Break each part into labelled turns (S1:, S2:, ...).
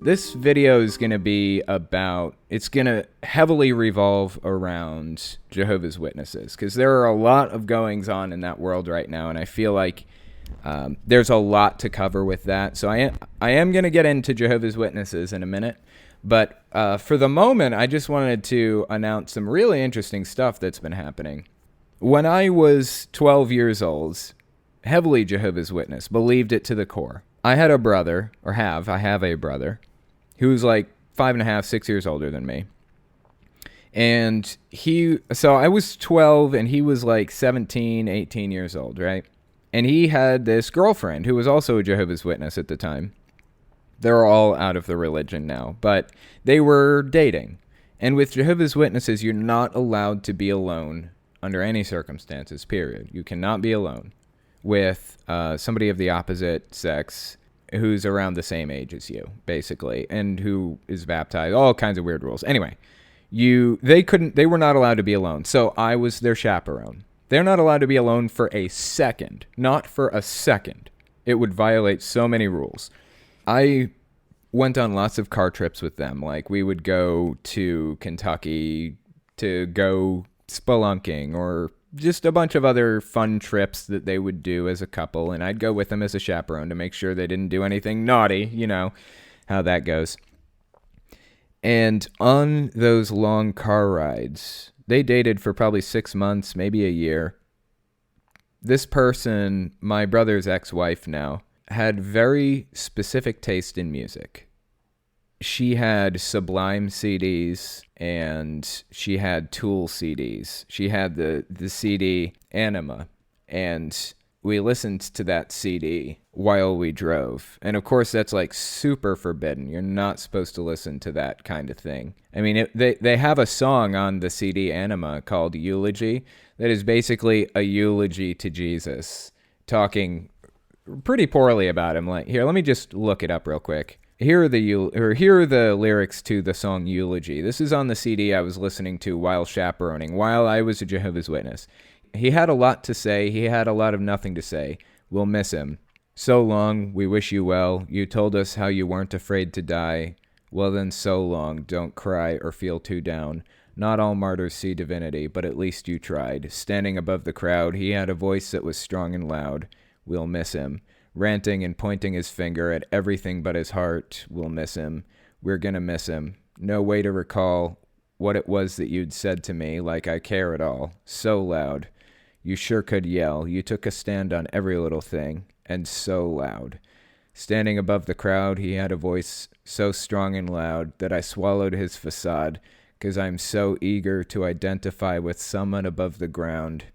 S1: This video is going to be it's going to heavily revolve around Jehovah's Witnesses, because there are a lot of goings on in that world right now, and I feel like there's a lot to cover with that. So I am going to get into Jehovah's Witnesses in a minute, but for the moment, I just wanted to announce some really interesting stuff that's been happening. When I was 12 years old, heavily Jehovah's Witness, believed it to the core. I had a brother, I have a brother, who's like 5.5, 6 years older than me. And so I was 12 and he was like 17, 18 years old, right? And he had this girlfriend who was also a Jehovah's Witness at the time. They're all out of the religion now, but they were dating. And with Jehovah's Witnesses, you're not allowed to be alone under any circumstances, period. You cannot be alone with somebody of the opposite sex who's around the same age as you, basically, and who is baptized, all kinds of weird rules. Anyway, they were not allowed to be alone. So I was their chaperone. They're not allowed to be alone for a second, not for a second. It would violate so many rules. I went on lots of car trips with them. Like, we would go to Kentucky to go spelunking, or just a bunch of other fun trips that they would do as a couple, and I'd go with them as a chaperone to make sure they didn't do anything naughty, you know how that goes. And on those long car rides, they dated for probably 6 months, maybe a year. This person, my brother's ex-wife now, had very specific taste in music. She had Sublime CDs and she had Tool CDs. She had the CD Anima, and we listened to that CD while we drove. And of course, that's like super forbidden. You're not supposed to listen to that kind of thing. I mean, they have a song on the CD Anima called Eulogy that is basically a eulogy to Jesus, talking pretty poorly about him. Like, here, let me just look it up real quick. Here are the lyrics to the song Eulogy. This is on the CD I was listening to while chaperoning, while I was a Jehovah's Witness. He had a lot to say. He had a lot of nothing to say. We'll miss him. So long, we wish you well. You told us how you weren't afraid to die. Well then, so long, don't cry or feel too down. Not all martyrs see divinity, but at least you tried. Standing above the crowd, he had a voice that was strong and loud. We'll miss him. Ranting and pointing his finger at everything but his heart. We'll miss him. We're gonna miss him. No way to recall what it was that you'd said to me, like I care at all. So loud. You sure could yell. You took a stand on every little thing. And so loud. Standing above the crowd, he had a voice so strong and loud that I swallowed his facade, 'cause I'm so eager to identify with someone above the ground.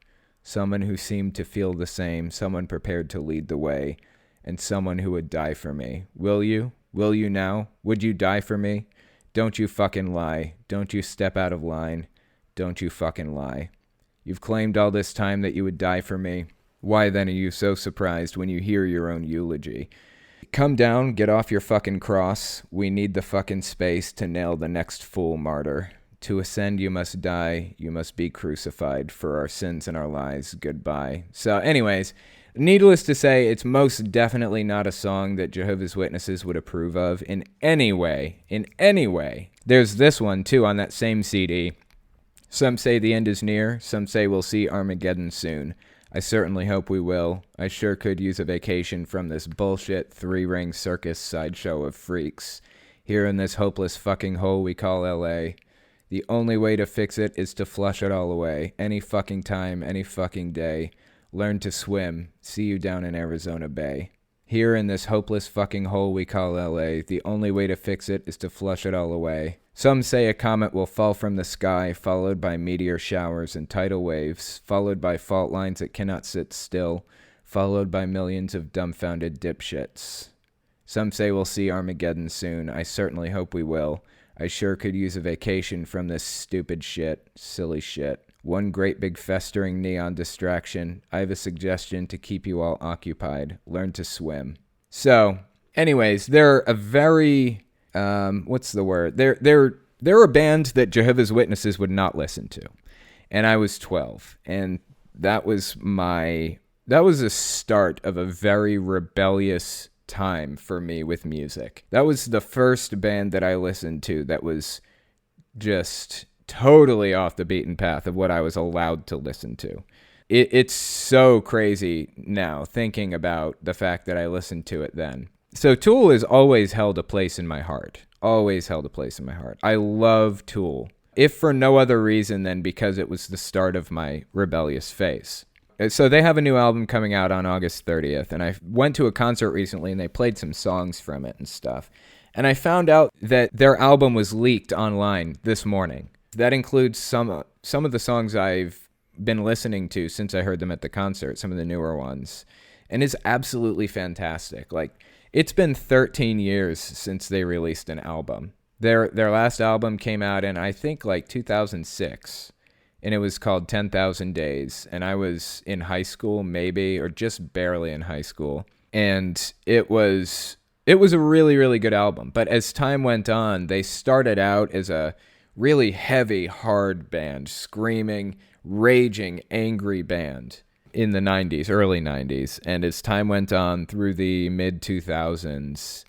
S1: Someone who seemed to feel the same, someone prepared to lead the way, and someone who would die for me. Will you? Will you now? Would you die for me? Don't you fucking lie. Don't you step out of line. Don't you fucking lie. You've claimed all this time that you would die for me. Why then are you so surprised when you hear your own eulogy? Come down, get off your fucking cross. We need the fucking space to nail the next fool martyr. To ascend, you must die. You must be crucified for our sins and our lies. Goodbye. So anyways, needless to say, it's most definitely not a song that Jehovah's Witnesses would approve of in any way. In any way. There's this one, too, on that same CD. Some say the end is near. Some say we'll see Armageddon soon. I certainly hope we will. I sure could use a vacation from this bullshit three-ring circus sideshow of freaks. Here in this hopeless fucking hole we call L.A., the only way to fix it is to flush it all away. Any fucking time, any fucking day. Learn to swim. See you down in Arizona Bay. Here in this hopeless fucking hole we call LA, the only way to fix it is to flush it all away. Some say a comet will fall from the sky, followed by meteor showers and tidal waves, followed by fault lines that cannot sit still, followed by millions of dumbfounded dipshits. Some say we'll see Armageddon soon. I certainly hope we will. I sure could use a vacation from this stupid shit, silly shit. One great big festering neon distraction. I have a suggestion to keep you all occupied. Learn to swim. So, anyways, they're a very, what's the word? They're a band that Jehovah's Witnesses would not listen to. And I was 12. And that was a start of a very rebellious time for me with music. That was the first band that I listened to that was just totally off the beaten path of what I was allowed to listen to. It's so crazy now thinking about the fact that I listened to it then. So Tool has always held a place in my heart. Always held a place in my heart. I love Tool, if for no other reason than because it was the start of my rebellious phase. So they have a new album coming out on August 30th, and I went to a concert recently, and they played some songs from it and stuff. And I found out that their album was leaked online this morning. That includes some of the songs I've been listening to since I heard them at the concert, some of the newer ones. And it's absolutely fantastic. Like, it's been 13 years since they released an album. Their last album came out in, I think, like 2006, and it was called 10,000 Days. And I was in high school, maybe, or just barely in high school. And it was a really, really good album. But as time went on, they started out as a really heavy, hard band, screaming, raging, angry band in the 90s, early 90s. And as time went on through the mid-2000s,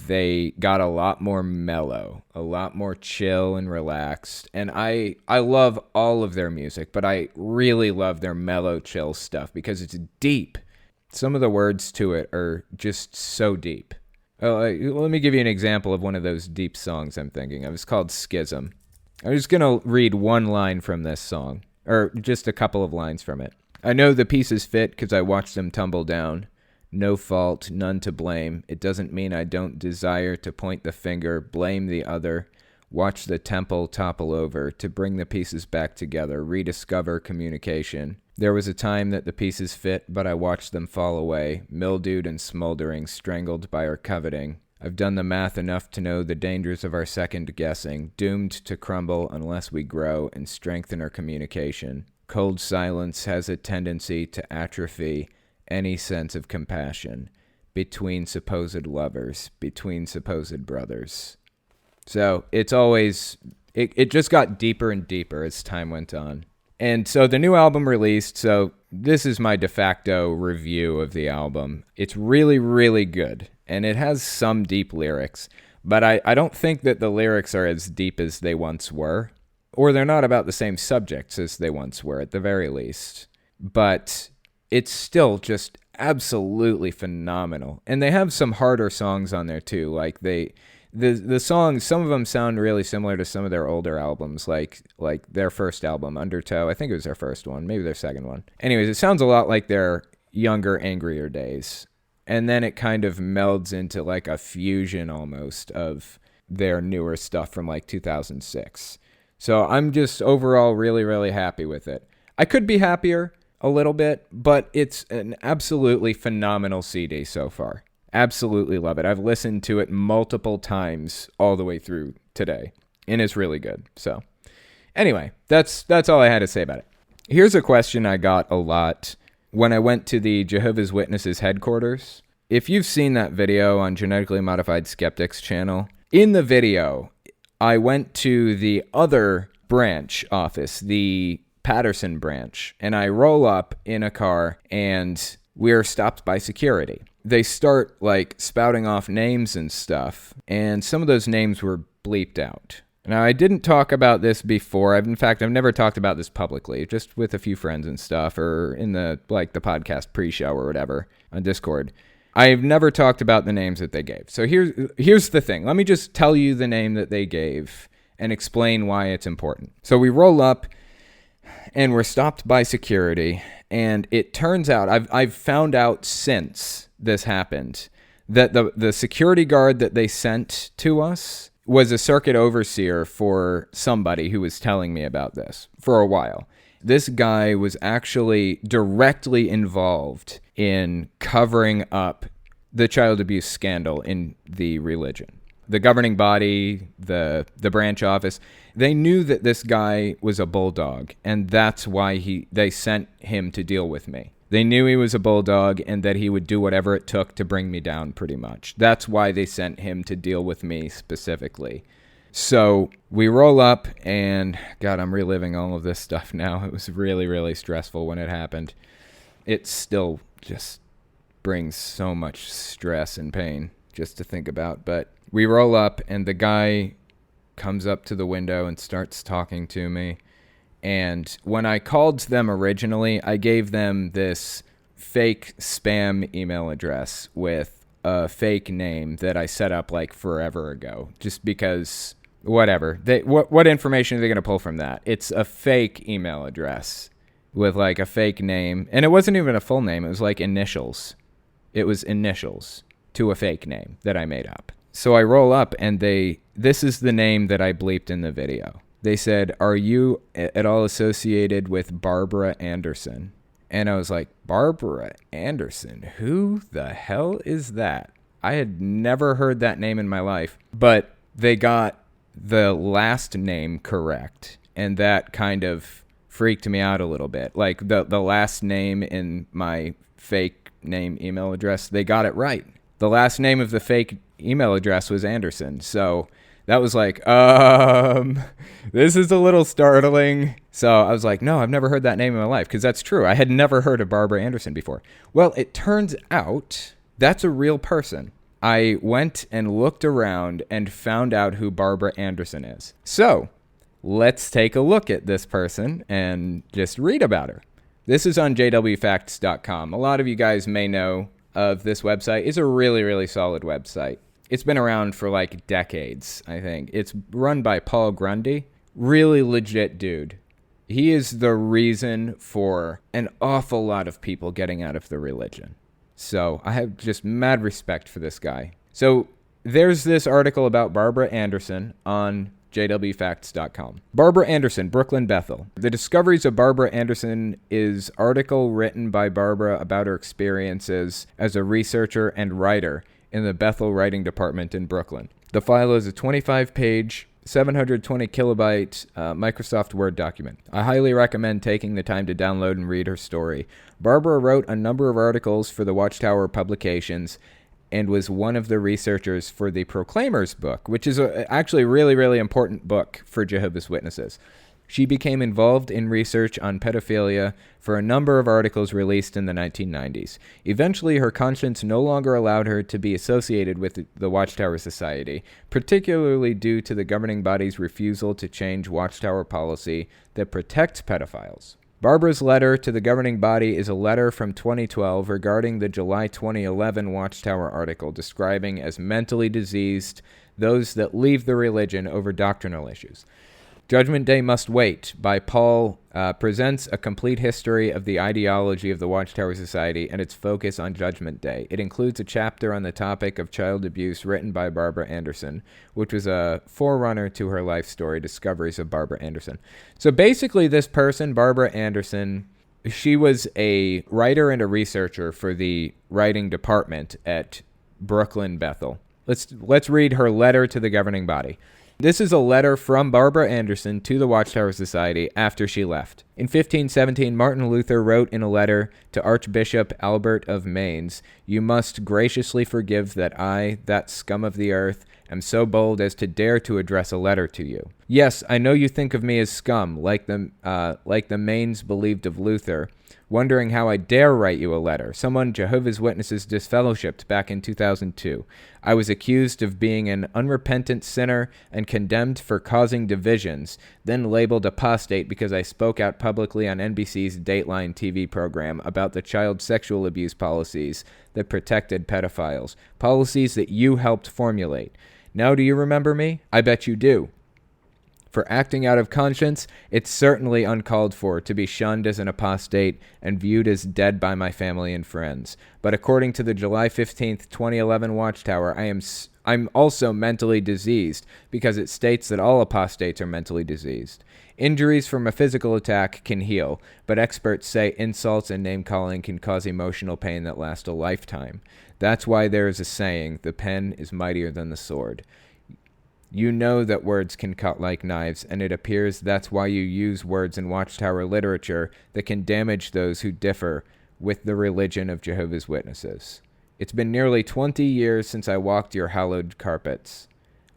S1: they got a lot more mellow, a lot more chill and relaxed. And I love all of their music, but I really love their mellow, chill stuff because it's deep. Some of the words to it are just so deep. Let me give you an example of one of those deep songs I'm thinking of. It's called Schism. I'm just going to read one line from this song, or just a couple of lines from it. I know the pieces fit because I watched them tumble down. No fault, none to blame. It doesn't mean I don't desire to point the finger, blame the other, watch the temple topple over, to bring the pieces back together, rediscover communication. There was a time that the pieces fit, but I watched them fall away, mildewed and smoldering, strangled by our coveting. I've done the math enough to know the dangers of our second guessing, doomed to crumble unless we grow and strengthen our communication. Cold silence has a tendency to atrophy any sense of compassion between supposed lovers, between supposed brothers. So it's always, it just got deeper and deeper as time went on. And so the new album released, so this is my de facto review of the album. It's really, really good, and it has some deep lyrics, but I don't think that the lyrics are as deep as they once were, or they're not about the same subjects as they once were, at the very least. But it's still just absolutely phenomenal. And they have some harder songs on there too. Like the songs, some of them sound really similar to some of their older albums, like their first album, Undertow. I think it was their first one, maybe their second one. Anyways, it sounds a lot like their younger, angrier days. And then it kind of melds into like a fusion almost of their newer stuff from like 2006. So I'm just overall really, really happy with it. I could be happier a little bit, but it's an absolutely phenomenal CD so far. Absolutely love it. I've listened to it multiple times all the way through today, and it's really good. So anyway, that's all I had to say about it. Here's a question I got a lot when I went to the Jehovah's Witnesses headquarters. If you've seen that video on Genetically Modified Skeptics channel, in the video, I went to the other branch office, the Patterson branch, and I roll up in a car and we're stopped by security. They start like spouting off names and stuff, and some of those names were bleeped out. Now, I didn't talk about this before. I've never talked about this publicly, just with a few friends and stuff, or in the podcast pre-show or whatever on Discord. I've never talked about the names that they gave. So here's the thing. Let me just tell you the name that they gave and explain why it's important. So we roll up and we're stopped by security, and it turns out, I've found out since this happened, that the security guard that they sent to us was a circuit overseer for somebody who was telling me about this for a while. This guy was actually directly involved in covering up the child abuse scandal in the religion. The governing body, the branch office, they knew that this guy was a bulldog, and that's why they sent him to deal with me. They knew he was a bulldog and that he would do whatever it took to bring me down, pretty much. That's why they sent him to deal with me specifically. So we roll up, and God, I'm reliving all of this stuff now. It was really, really stressful when it happened. It's still just brings so much stress and pain just to think about. But we roll up, and the guy comes up to the window and starts talking to me. And when I called them originally, I gave them this fake spam email address with a fake name that I set up like forever ago, just because whatever. What information are they going to pull from that? It's a fake email address with like a fake name. And it wasn't even a full name. It was like initials. It was initials to a fake name that I made up. So I roll up, and this is the name that I bleeped in the video. They said, "Are you at all associated with Barbara Anderson?" And I was like, Barbara Anderson? Who the hell is that? I had never heard that name in my life. But they got the last name correct, and that kind of freaked me out a little bit. Like the last name in my fake name email address, they got it right. The last name of the fake email address was Anderson. So that was like, this is a little startling. So I was like, no, I've never heard that name in my life, because that's true. I had never heard of Barbara Anderson before. Well, it turns out that's a real person. I went and looked around and found out who Barbara Anderson is. So let's take a look at this person and just read about her. This is on jwfacts.com. A lot of you guys may know of this website. It's a really, really solid website. It's been around for like decades, I think. It's run by Paul Grundy. Really legit dude. He is the reason for an awful lot of people getting out of the religion. So I have just mad respect for this guy. So there's this article about Barbara Anderson on jwfacts.com. Barbara Anderson, Brooklyn, Bethel. The Discoveries of Barbara Anderson is article written by Barbara about her experiences as a researcher and writer in the Bethel Writing Department in Brooklyn. The file is a 25-page, 720 kilobyte Microsoft Word document. I highly recommend taking the time to download and read her story. Barbara wrote a number of articles for the Watchtower publications and was one of the researchers for the Proclaimers book, which is actually a really, really important book for Jehovah's Witnesses. She became involved in research on pedophilia for a number of articles released in the 1990s. Eventually, her conscience no longer allowed her to be associated with the Watchtower Society, particularly due to the governing body's refusal to change Watchtower policy that protects pedophiles. Barbara's letter to the governing body is a letter from 2012 regarding the July 2011 Watchtower article describing as mentally diseased those that leave the religion over doctrinal issues. Judgment Day Must Wait by Paul presents a complete history of the ideology of the Watchtower Society and its focus on Judgment Day. It includes a chapter on the topic of child abuse written by Barbara Anderson, which was a forerunner to her life story, Discoveries of Barbara Anderson. So basically this person, Barbara Anderson, she was a writer and a researcher for the writing department at Brooklyn Bethel. Let's read her letter to the governing body. This is a letter from Barbara Anderson to the Watchtower Society after she left. In 1517, Martin Luther wrote in a letter to Archbishop Albert of Mainz, "You must graciously forgive that I, that scum of the earth, am so bold as to dare to address a letter to you. Yes, I know you think of me as scum, like the Mainz believed of Luther, wondering how I dare write you a letter. Someone Jehovah's Witnesses disfellowshipped back in 2002. I was accused of being an unrepentant sinner and condemned for causing divisions, then labeled apostate because I spoke out publicly on NBC's Dateline TV program about the child sexual abuse policies that protected pedophiles, policies that you helped formulate. Now do you remember me? I bet you do. For acting out of conscience, it's certainly uncalled for to be shunned as an apostate and viewed as dead by my family and friends. But according to the July 15th, 2011 Watchtower, I'm also mentally diseased because it states that all apostates are mentally diseased. Injuries from a physical attack can heal, but experts say insults and name-calling can cause emotional pain that lasts a lifetime. That's why there is a saying, the pen is mightier than the sword. You know that words can cut like knives, and it appears that's why you use words in Watchtower literature that can damage those who differ with the religion of Jehovah's Witnesses. It's been nearly 20 years since I walked your hallowed carpets.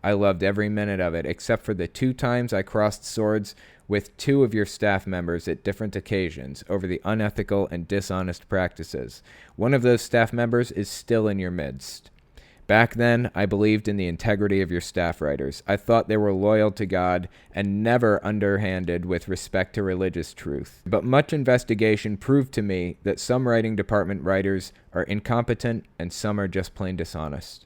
S1: I loved every minute of it, except for the 2 times I crossed swords with 2 of your staff members at different occasions over the unethical and dishonest practices. One of those staff members is still in your midst. Back then, I believed in the integrity of your staff writers. I thought they were loyal to God and never underhanded with respect to religious truth. But much investigation proved to me that some writing department writers are incompetent and some are just plain dishonest.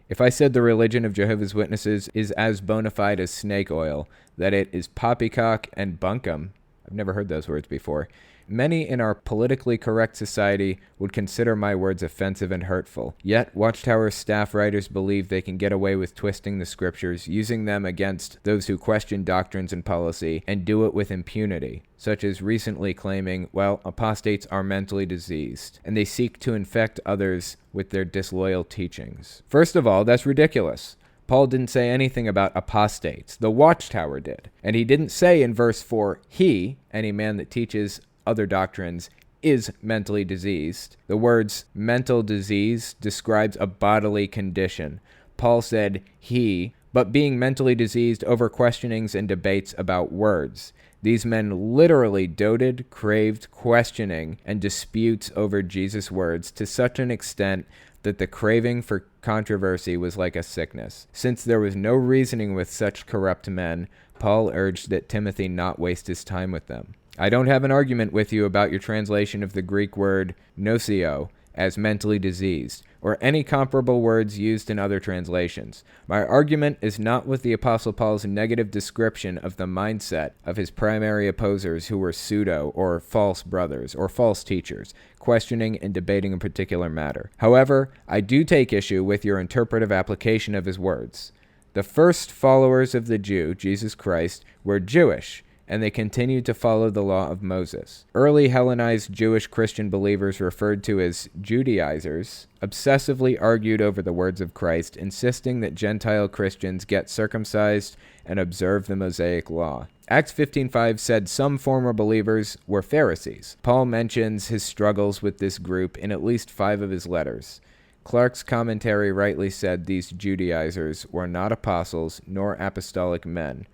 S1: If I said the religion of Jehovah's Witnesses is as bona fide as snake oil, that it is poppycock and bunkum, I've never heard those words before, many in our politically correct society would consider my words offensive and hurtful. Yet, Watchtower staff writers believe they can get away with twisting the scriptures, using them against those who question doctrines and policy, and do it with impunity, such as recently claiming, well, apostates are mentally diseased, and they seek to infect others with their disloyal teachings. First of all, that's ridiculous. Paul didn't say anything about apostates. The Watchtower did. And he didn't say in verse 4, he, any man that teaches other doctrines, is mentally diseased. The words mental disease describes a bodily condition. Paul said he, but being mentally diseased over questionings and debates about words. These men literally doted, craved, questioning, and disputes over Jesus' words to such an extent that the craving for controversy was like a sickness. Since there was no reasoning with such corrupt men, Paul urged that Timothy not waste his time with them. I don't have an argument with you about your translation of the Greek word nocio as mentally diseased, or any comparable words used in other translations. My argument is not with the Apostle Paul's negative description of the mindset of his primary opposers who were pseudo or false brothers or false teachers, questioning and debating a particular matter. However, I do take issue with your interpretive application of his words. The first followers of the Jew, Jesus Christ, were Jewish, and they continued to follow the law of Moses. Early Hellenized Jewish Christian believers, referred to as Judaizers, obsessively argued over the words of Christ, insisting that Gentile Christians get circumcised and observe the Mosaic law. Acts 15:5 said some former believers were Pharisees. Paul mentions his struggles with this group in at least 5 of his letters. Clark's commentary rightly said these Judaizers were not apostles nor apostolic men,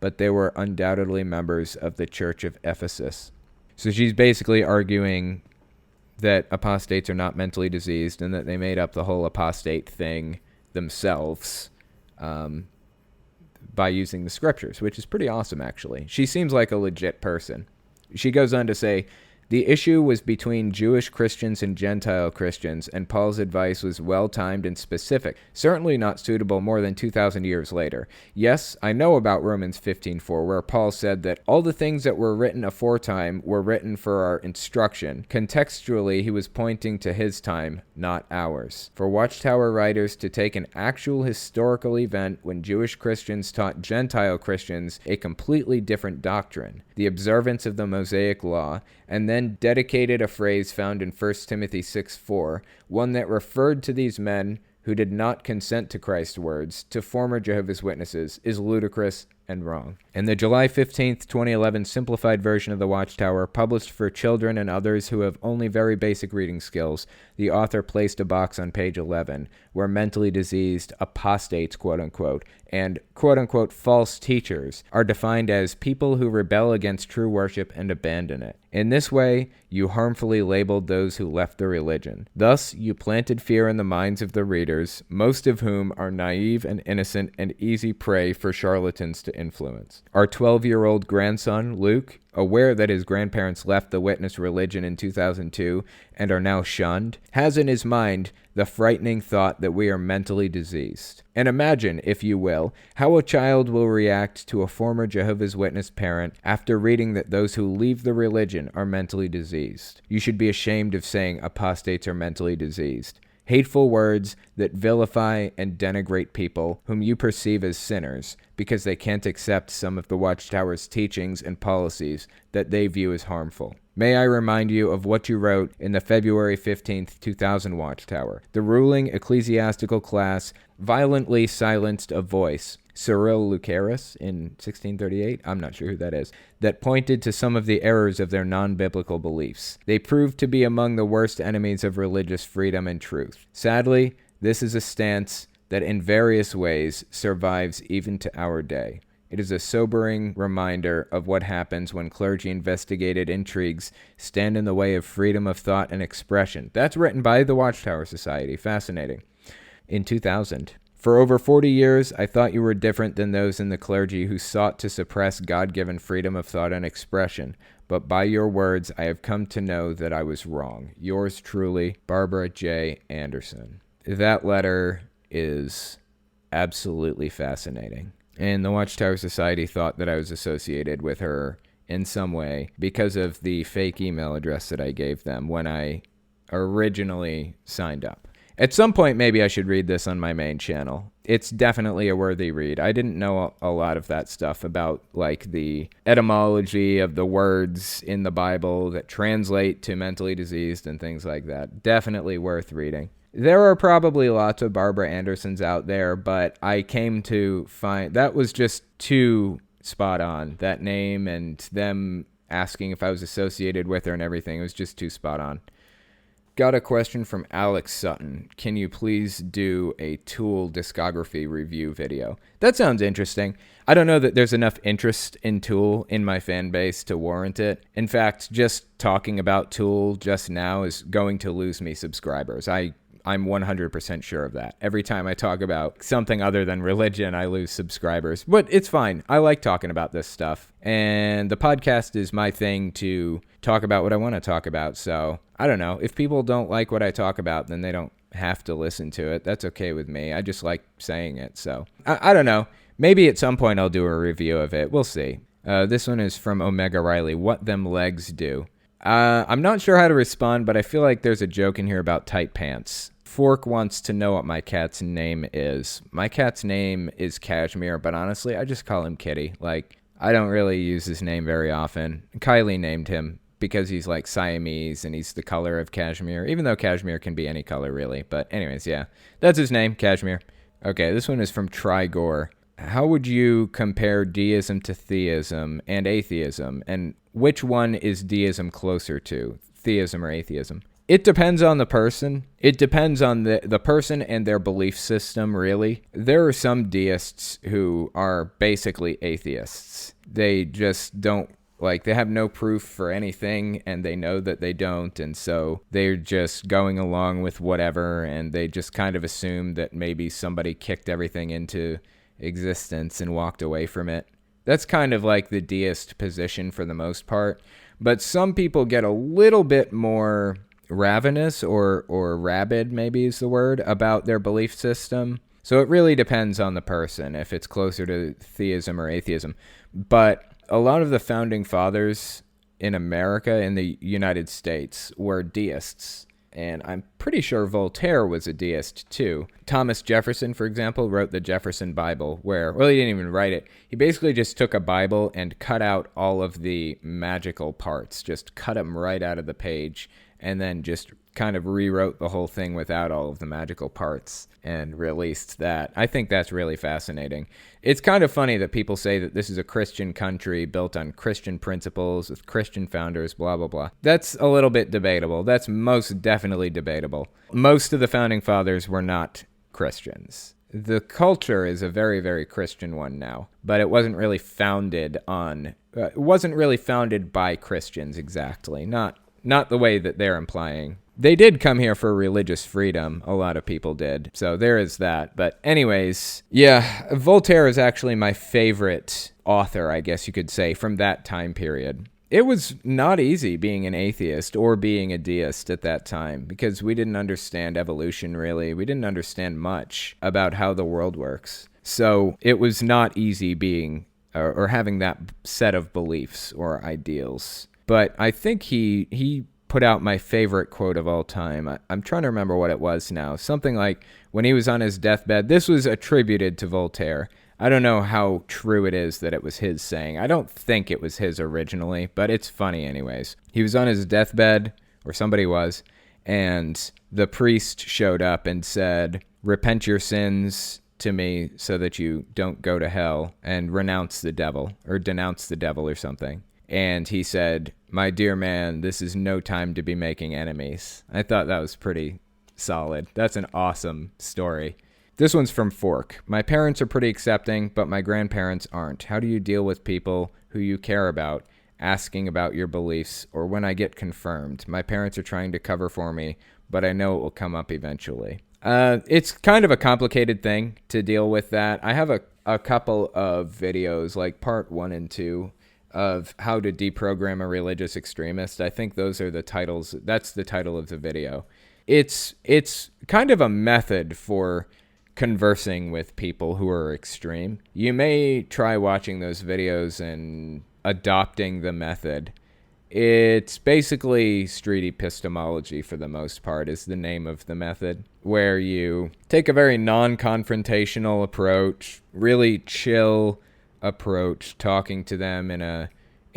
S1: but they were undoubtedly members of the Church of Ephesus. So she's basically arguing that apostates are not mentally diseased and that they made up the whole apostate thing themselves by using the scriptures, which is pretty awesome, actually. She seems like a legit person. She goes on to say, the issue was between Jewish Christians and Gentile Christians, and Paul's advice was well-timed and specific, certainly not suitable more than 2,000 years later. Yes, I know about Romans 15:4, where Paul said that all the things that were written aforetime were written for our instruction. Contextually, he was pointing to his time, not ours. For Watchtower writers to take an actual historical event when Jewish Christians taught Gentile Christians a completely different doctrine, the observance of the Mosaic law, and then dedicated a phrase found in 1 Timothy 6:4, one that referred to these men who did not consent to Christ's words, to former Jehovah's Witnesses, is ludicrous and wrong. In the July 15th, 2011 simplified version of the Watchtower, published for children and others who have only very basic reading skills, the author placed a box on page 11 where mentally diseased apostates, quote-unquote, and quote-unquote false teachers are defined as people who rebel against true worship and abandon it. In this way, you harmfully labeled those who left the religion. Thus, you planted fear in the minds of the readers, most of whom are naive and innocent and easy prey for charlatans to influence. Our 12-year-old grandson, Luke, aware that his grandparents left the witness religion in 2002 and are now shunned, has in his mind the frightening thought that we are mentally diseased. And imagine, if you will, how a child will react to a former Jehovah's Witness parent after reading that those who leave the religion are mentally diseased. You should be ashamed of saying apostates are mentally diseased. Hateful words that vilify and denigrate people whom you perceive as sinners because they can't accept some of the Watchtower's teachings and policies that they view as harmful. May I remind you of what you wrote in the February 15th, 2000 Watchtower. The ruling ecclesiastical class violently silenced a voice, Cyril Lucaris in 1638, I'm not sure who that is, that pointed to some of the errors of their non-biblical beliefs. They proved to be among the worst enemies of religious freedom and truth. Sadly, this is a stance that in various ways survives even to our day. It is a sobering reminder of what happens when clergy investigated intrigues stand in the way of freedom of thought and expression. That's written by the Watchtower Society. Fascinating. In 2000. For over 40 years, I thought you were different than those in the clergy who sought to suppress God-given freedom of thought and expression. But by your words, I have come to know that I was wrong. Yours truly, Barbara J. Anderson. That letter is absolutely fascinating. And the Watchtower Society thought that I was associated with her in some way because of the fake email address that I gave them when I originally signed up. At some point, maybe I should read this on my main channel. It's definitely a worthy read. I didn't know a lot of that stuff about like the etymology of the words in the Bible that translate to mentally diseased and things like that. Definitely worth reading. There are probably lots of Barbara Andersons out there, but I came to find that was just too spot on. That name and them asking if I was associated with her and everything, it was just too spot on. Got a question from Alex Sutton. Can you please do a Tool discography review video? That sounds interesting. I don't know that there's enough interest in Tool in my fan base to warrant it. In fact, just talking about Tool just now is going to lose me subscribers. I'm 100% sure of that. Every time I talk about something other than religion, I lose subscribers. But it's fine. I like talking about this stuff. And the podcast is my thing to talk about what I want to talk about. So, I don't know. If people don't like what I talk about, then they don't have to listen to it. That's okay with me. I just like saying it. So, I don't know. Maybe at some point I'll do a review of it. We'll see. This one is from Omega Riley. What them legs do. I'm not sure how to respond, but I feel like there's a joke in here about tight pants. Fork wants to know what my cat's name is. My cat's name is Cashmere, but honestly, I just call him Kitty. Like, I don't really use his name very often. Kylie named him because he's like Siamese and he's the color of cashmere, even though cashmere can be any color really. But anyways, yeah, that's his name, Cashmere. Okay, this one is from Trigore. How would you compare deism to theism and atheism? And which one is deism closer to, theism or atheism? It depends on the person. It depends on the person and their belief system, really. There are some deists who are basically atheists. They just don't, like, they have no proof for anything, and they know that they don't, and so they're just going along with whatever, and they just kind of assume that maybe somebody kicked everything into existence and walked away from it. That's kind of like the deist position for the most part. But some people get a little bit more ravenous or rabid, maybe is the word, about their belief system. So it really depends on the person if it's closer to theism or atheism. But a lot of the founding fathers in America, in the United States, were deists. And I'm pretty sure Voltaire was a deist too. Thomas Jefferson, for example, wrote the Jefferson Bible where, well, he didn't even write it. He basically just took a Bible and cut out all of the magical parts, just cut them right out of the page, and then just kind of rewrote the whole thing without all of the magical parts and released that. I think that's really fascinating. It's kind of funny that people say that this is a Christian country built on Christian principles with Christian founders, blah, blah, blah. That's a little bit debatable. That's most definitely debatable. Most of the founding fathers were not Christians. The culture is a very, very Christian one now, but it wasn't really founded by Christians exactly. Not the way that they're implying. They did come here for religious freedom. A lot of people did. So there is that. But anyways, yeah, Voltaire is actually my favorite author, I guess you could say, from that time period. It was not easy being an atheist or being a deist at that time because we didn't understand evolution, really. We didn't understand much about how the world works. So it was not easy being or having that set of beliefs or ideals. But I think he put out my favorite quote of all time. I'm trying to remember what it was now. Something like, when he was on his deathbed, this was attributed to Voltaire. I don't know how true it is that it was his saying. I don't think it was his originally, but it's funny anyways. He was on his deathbed, or somebody was, and the priest showed up and said, "Repent your sins to me so that you don't go to hell, and renounce the devil," or denounce the devil or something. And he said, "My dear man, this is no time to be making enemies." I thought that was pretty solid. That's an awesome story. This one's from Fork. My parents are pretty accepting, but my grandparents aren't. How do you deal with people who you care about asking about your beliefs, or when I get confirmed? My parents are trying to cover for me, but I know it will come up eventually. It's kind of a complicated thing to deal with that. I have a couple of videos, like part 1 and 2, of how to deprogram a religious extremist. I think those are the titles. That's the title of the video. It's kind of a method for conversing with people who are extreme. You may try watching those videos and adopting the method. It's basically street epistemology for the most part is the name of the method, where you take a very non-confrontational approach, really chill approach, talking to them in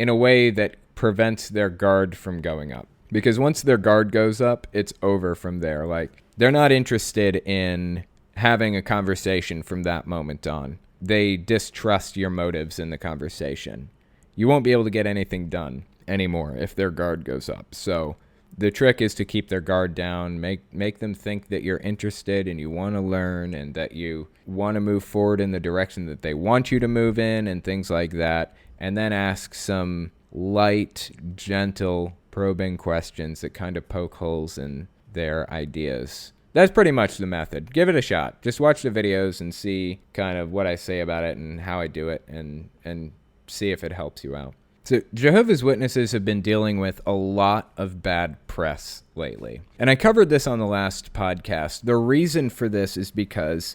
S1: a way that prevents their guard from going up. Because once their guard goes up, it's over from there. Like, they're not interested in having a conversation from that moment on. They distrust your motives in the conversation. You won't be able to get anything done anymore if their guard goes up. So the trick is to keep their guard down, make them think that you're interested and you want to learn and that you want to move forward in the direction that they want you to move in and things like that, and then ask some light, gentle, probing questions that kind of poke holes in their ideas. That's pretty much the method. Give it a shot. Just watch the videos and see kind of what I say about it and how I do it, and see if it helps you out. So Jehovah's Witnesses have been dealing with a lot of bad press lately. And I covered this on the last podcast. The reason for this is because,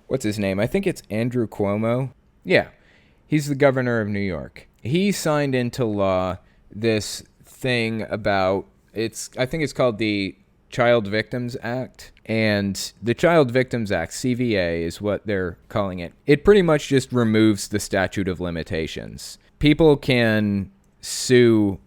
S1: what's his name? I think it's Andrew Cuomo. Yeah, he's the governor of New York. He signed into law this thing about, I think it's called the Child Victims Act. And the Child Victims Act, CVA, is what they're calling it. It pretty much just removes the statute of limitations. People can sue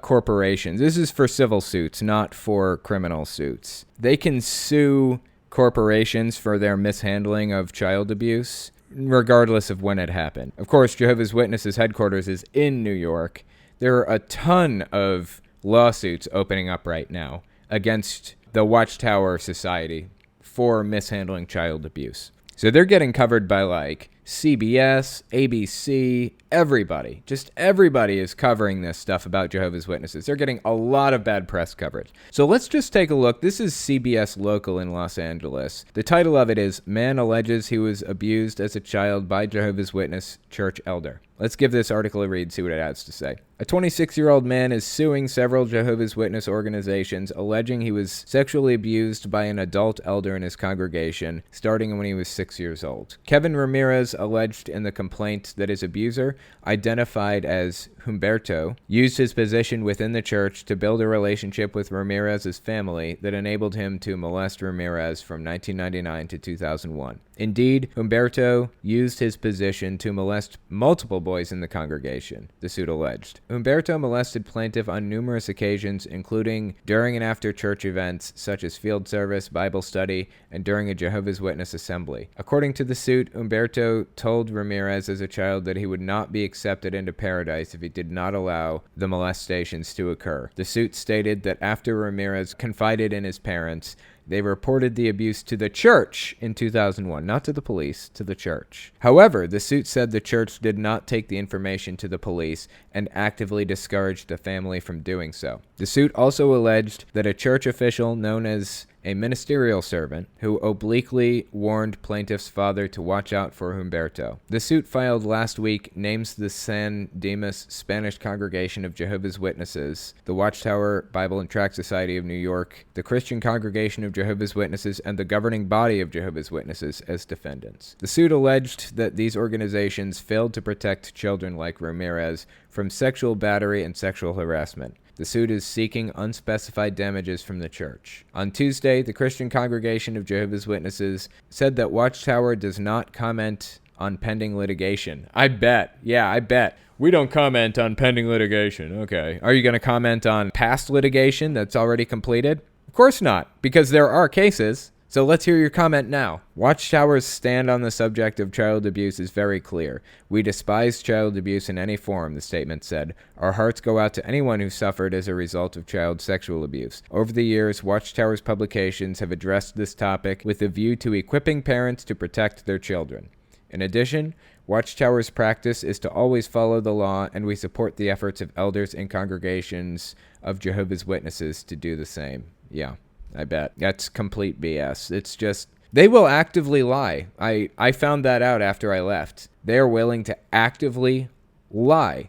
S1: corporations. This is for civil suits, not for criminal suits. They can sue corporations for their mishandling of child abuse, regardless of when it happened. Of course, Jehovah's Witnesses headquarters is in New York. There are a ton of lawsuits opening up right now against the Watchtower Society for mishandling child abuse. So they're getting covered by like CBS, ABC, everybody. Just everybody is covering this stuff about Jehovah's Witnesses. They're getting a lot of bad press coverage. So let's just take a look. This is CBS Local in Los Angeles. The title of it is Man Alleges He Was Abused as a Child by Jehovah's Witness Church Elder. Let's give this article a read, see what it has to say. A 26-year-old man is suing several Jehovah's Witness organizations, alleging he was sexually abused by an adult elder in his congregation, starting when he was 6 years old. Kevin Ramirez alleged in the complaint that his abuser, identified as Humberto, used his position within the church to build a relationship with Ramirez's family that enabled him to molest Ramirez from 1999 to 2001. Indeed, Humberto used his position to molest multiple boys in the congregation, the suit alleged. Humberto molested plaintiff on numerous occasions, including during and after church events such as field service, Bible study, and during a Jehovah's Witness assembly. According to the suit, Humberto told Ramirez as a child that he would not be accepted into paradise if he did not allow the molestations to occur. The suit stated that after Ramirez confided in his parents, they reported the abuse to the church in 2001, not to the police, to the church. However, the suit said the church did not take the information to the police and actively discouraged the family from doing so. The suit also alleged that a church official known as a ministerial servant who obliquely warned plaintiff's father to watch out for Humberto. The suit filed last week names the San Dimas Spanish Congregation of Jehovah's Witnesses, the Watchtower Bible and Tract Society of New York, the Christian Congregation of Jehovah's Witnesses, and the governing body of Jehovah's Witnesses as defendants. The suit alleged that these organizations failed to protect children like Ramirez from sexual battery and sexual harassment. The suit is seeking unspecified damages from the church. On Tuesday, the Christian Congregation of Jehovah's Witnesses said that Watchtower does not comment on pending litigation. I bet. Yeah, I bet. We don't comment on pending litigation. Okay. Are you going to comment on past litigation that's already completed? Of course not, because there are cases. So let's hear your comment now. Watchtower's stand on the subject of child abuse is very clear. We despise child abuse in any form, the statement said. Our hearts go out to anyone who suffered as a result of child sexual abuse. Over the years, Watchtower's publications have addressed this topic with a view to equipping parents to protect their children. In addition, Watchtower's practice is to always follow the law, and we support the efforts of elders and congregations of Jehovah's Witnesses to do the same. Yeah, I bet. That's complete BS. It's just, they will actively lie. I found that out after I left. They're willing to actively lie,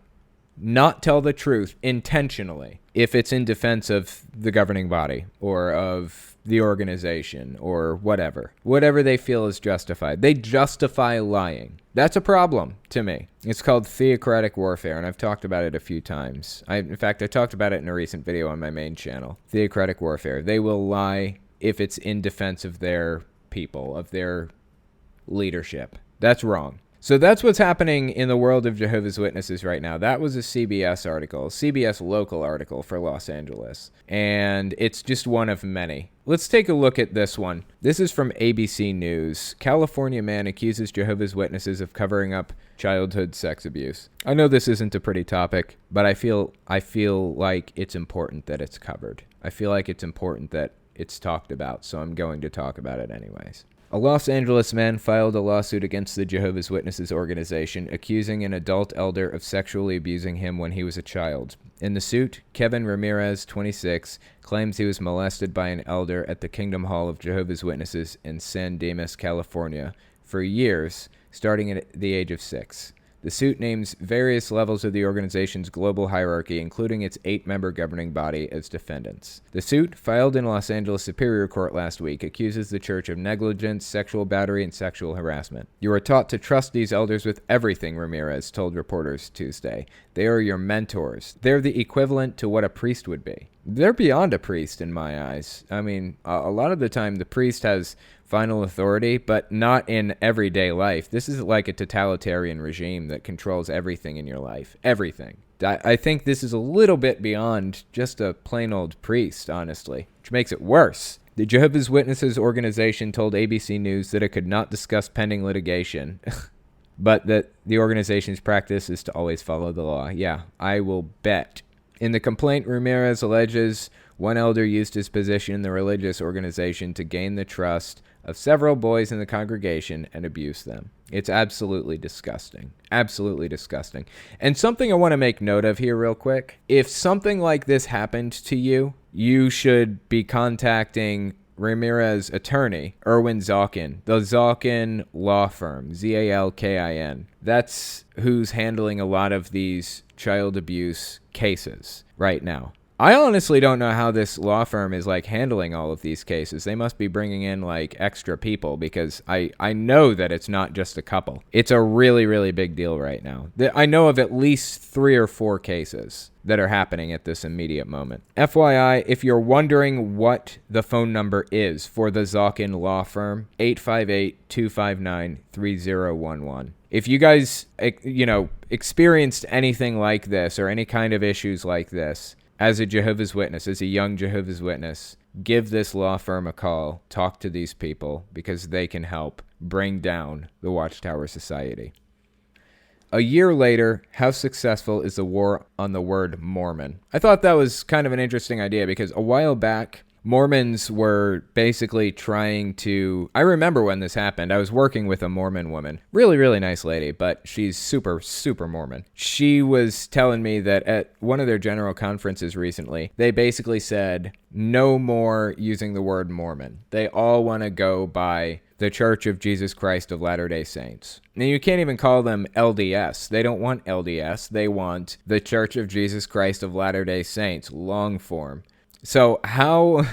S1: not tell the truth intentionally, if it's in defense of the governing body or of the organization or whatever they feel is justified. They justify lying. That's a problem to me. It's called theocratic warfare, and I've talked about it a few times. In fact, I talked about it in a recent video on my main channel. Theocratic warfare. They will lie if it's in defense of their people, of their leadership. That's wrong. So that's what's happening in the world of Jehovah's Witnesses right now. That was a CBS article, CBS local article for Los Angeles, and it's just one of many. Let's take a look at this one. This is from ABC News. California man accuses Jehovah's Witnesses of covering up childhood sex abuse. I know this isn't a pretty topic, but I feel like it's important that it's covered. I feel like it's important that it's talked about, so I'm going to talk about it anyways. A Los Angeles man filed a lawsuit against the Jehovah's Witnesses organization, accusing an adult elder of sexually abusing him when he was a child. In the suit, Kevin Ramirez, 26, claims he was molested by an elder at the Kingdom Hall of Jehovah's Witnesses in San Dimas, California, for years, starting at the age of 6. The suit names various levels of the organization's global hierarchy, including its 8-member governing body, as defendants. The suit, filed in Los Angeles Superior Court last week, accuses the church of negligence, sexual battery, and sexual harassment. You are taught to trust these elders with everything, Ramirez told reporters Tuesday. They are your mentors. They're the equivalent to what a priest would be. They're beyond a priest in my eyes. I mean, a lot of the time the priest has final authority, but not in everyday life. This is like a totalitarian regime that controls everything in your life. Everything. I think this is a little bit beyond just a plain old priest, honestly, which makes it worse. The Jehovah's Witnesses organization told ABC News that it could not discuss pending litigation, but that the organization's practice is to always follow the law. Yeah, I will bet. In the complaint, Ramirez alleges one elder used his position in the religious organization to gain the trust of several boys in the congregation and abuse them. It's absolutely disgusting. Absolutely disgusting. And something I want to make note of here real quick. If something like this happened to you, you should be contacting Ramirez's attorney, Erwin Zalkin, the Zalkin Law Firm, Zalkin. That's who's handling a lot of these child abuse cases right now. I honestly don't know how this law firm is like handling all of these cases. They must be bringing in like extra people, because I know that it's not just a couple. It's a really, really big deal right now. I know of at least 3 or 4 cases that are happening at this immediate moment. FYI, if you're wondering what the phone number is for the Zalkin Law Firm, 858-259-3011. If you guys, experienced anything like this or any kind of issues like this, as a Jehovah's Witness, as a young Jehovah's Witness, give this law firm a call. Talk to these people, because they can help bring down the Watchtower Society. A year later, how successful is the war on the word Mormon? I thought that was kind of an interesting idea, because a while back, Mormons were basically trying to... I remember when this happened. I was working with a Mormon woman. Really, really nice lady, but she's super, super Mormon. She was telling me that at one of their general conferences recently, they basically said, no more using the word Mormon. They all want to go by the Church of Jesus Christ of Latter-day Saints. Now, you can't even call them LDS. They don't want LDS. They want the Church of Jesus Christ of Latter-day Saints, long form. So how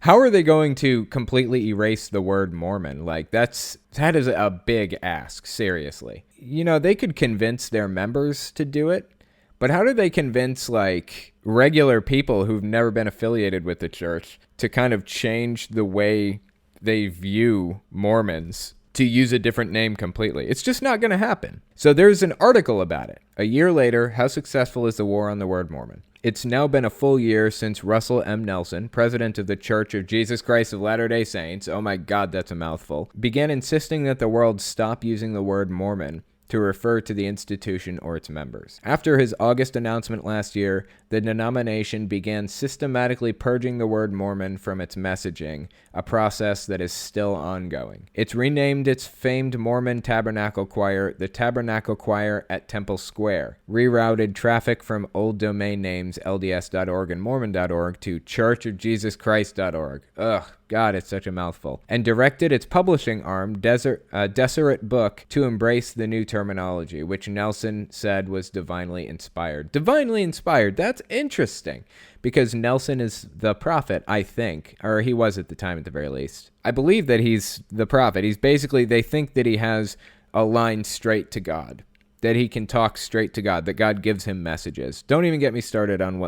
S1: are they going to completely erase the word Mormon? Like, that is a big ask, seriously. They could convince their members to do it, but how do they convince, like, regular people who've never been affiliated with the church to kind of change the way they view Mormons to use a different name completely? It's just not going to happen. So there's an article about it. A year later, how successful is the war on the word Mormon? It's now been a full year since Russell M. Nelson, president of the Church of Jesus Christ of Latter-day Saints, oh my God, that's a mouthful, began insisting that the world stop using the word Mormon to refer to the institution or its members. After his August announcement last year, the denomination began systematically purging the word Mormon from its messaging, a process that is still ongoing. It's renamed its famed Mormon Tabernacle Choir the Tabernacle Choir at Temple Square, rerouted traffic from old domain names LDS.org and Mormon.org to churchofjesuschrist.org. Ugh. God, it's such a mouthful. And directed its publishing arm, Deseret Book, to embrace the new terminology, which Nelson said was divinely inspired. Divinely inspired, that's interesting, because Nelson is the prophet, I think, or he was at the time at the very least. I believe that he's the prophet. He's basically, they think that he has a line straight to God, that he can talk straight to God, that God gives him messages. Don't even get me started on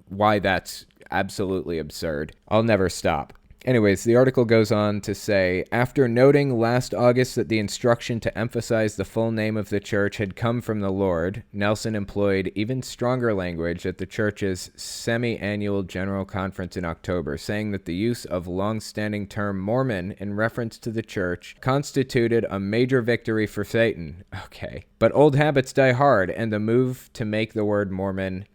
S1: why that's absolutely absurd. I'll never stop. Anyways, the article goes on to say, after noting last August that the instruction to emphasize the full name of the church had come from the Lord, Nelson employed even stronger language at the church's semi-annual general conference in October, saying that the use of long-standing term Mormon in reference to the church constituted a major victory for Satan. Okay. But old habits die hard, and the move to make the word Mormon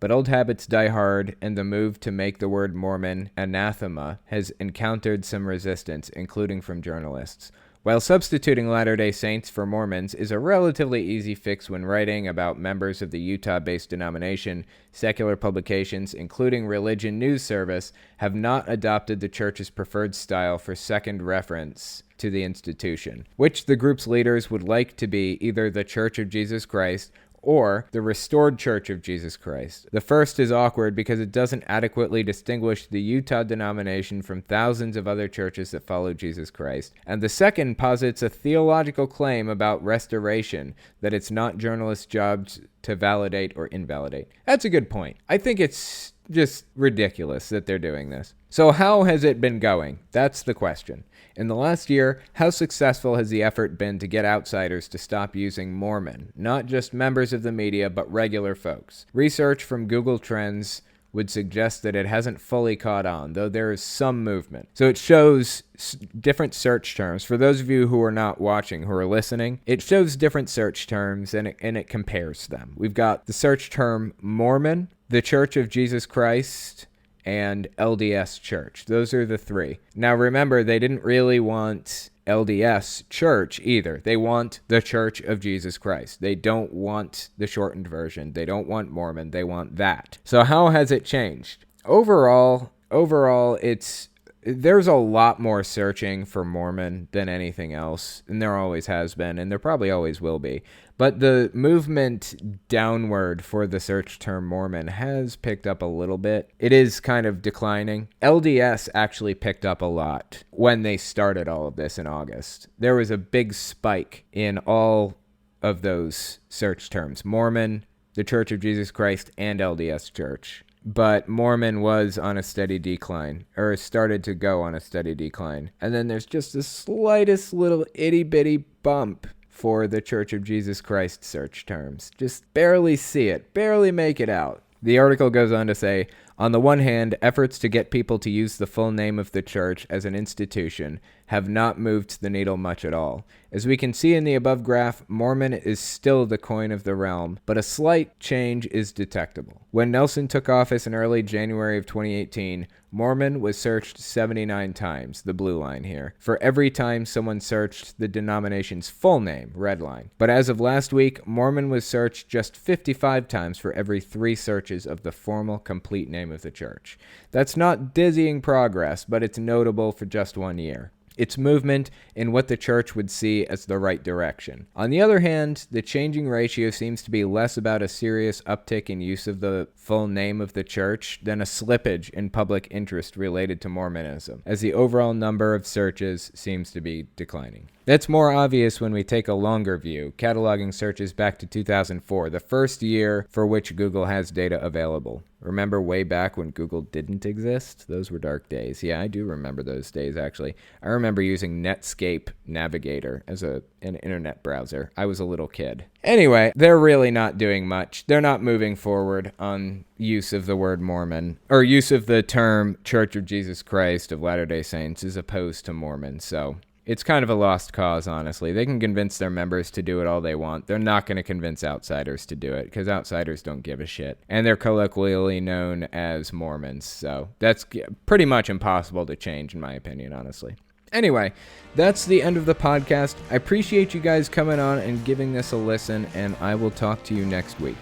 S1: anathema has encountered some resistance, including from journalists. While substituting Latter-day Saints for Mormons is a relatively easy fix when writing about members of the Utah-based denomination, secular publications, including Religion News Service, have not adopted the church's preferred style for second reference to the institution, which the group's leaders would like to be either the Church of Jesus Christ or the Restored Church of Jesus Christ. The first is awkward because it doesn't adequately distinguish the Utah denomination from thousands of other churches that follow Jesus Christ. And the second posits a theological claim about restoration that it's not journalists' jobs to validate or invalidate. That's a good point. I think it's just ridiculous that they're doing this. So how has it been going? That's the question. In the last year, how successful has the effort been to get outsiders to stop using Mormon? Not just members of the media, but regular folks. Research from Google Trends would suggest that it hasn't fully caught on, though there is some movement. So it shows different search terms. For those of you who are not watching, who are listening, it shows different search terms and it compares them. We've got the search term Mormon, the Church of Jesus Christ, and LDS Church. Those are the three. Now remember, they didn't really want LDS Church either. They want the Church of Jesus Christ. They don't want the shortened version. They don't want Mormon. They want that. So how has it changed? Overall, there's a lot more searching for Mormon than anything else, and there always has been, and there probably always will be. But the movement downward for the search term Mormon has picked up a little bit. It is kind of declining. LDS actually picked up a lot when they started all of this in August. There was a big spike in all of those search terms: Mormon, the Church of Jesus Christ, and LDS Church. But Mormon was on a steady decline, or started to go on a steady decline. And then there's just the slightest little itty-bitty bump for the Church of Jesus Christ search terms. Just barely see it, barely make it out. The article goes on to say, on the one hand, efforts to get people to use the full name of the church as an institution have not moved the needle much at all. As we can see in the above graph, Mormon is still the coin of the realm, but a slight change is detectable. When Nelson took office in early January of 2018, Mormon was searched 79 times, the blue line here, for every time someone searched the denomination's full name, red line. But as of last week, Mormon was searched just 55 times for every 3 searches of the formal, complete name of the church. That's not dizzying progress, but it's notable for just 1 year. It's movement in what the church would see as the right direction. On the other hand, the changing ratio seems to be less about a serious uptick in use of the full name of the church than a slippage in public interest related to Mormonism, as the overall number of searches seems to be declining. That's more obvious when we take a longer view, cataloging searches back to 2004, the first year for which Google has data available. Remember way back when Google didn't exist? Those were dark days. Yeah, I do remember those days, actually. I remember using Netscape Navigator as an internet browser. I was a little kid. Anyway, they're really not doing much. They're not moving forward on use of the word Mormon, or use of the term Church of Jesus Christ of Latter-day Saints as opposed to Mormon, so it's kind of a lost cause, honestly. They can convince their members to do it all they want. They're not going to convince outsiders to do it because outsiders don't give a shit. And they're colloquially known as Mormons. So that's pretty much impossible to change, in my opinion, honestly. Anyway, that's the end of the podcast. I appreciate you guys coming on and giving this a listen, and I will talk to you next week.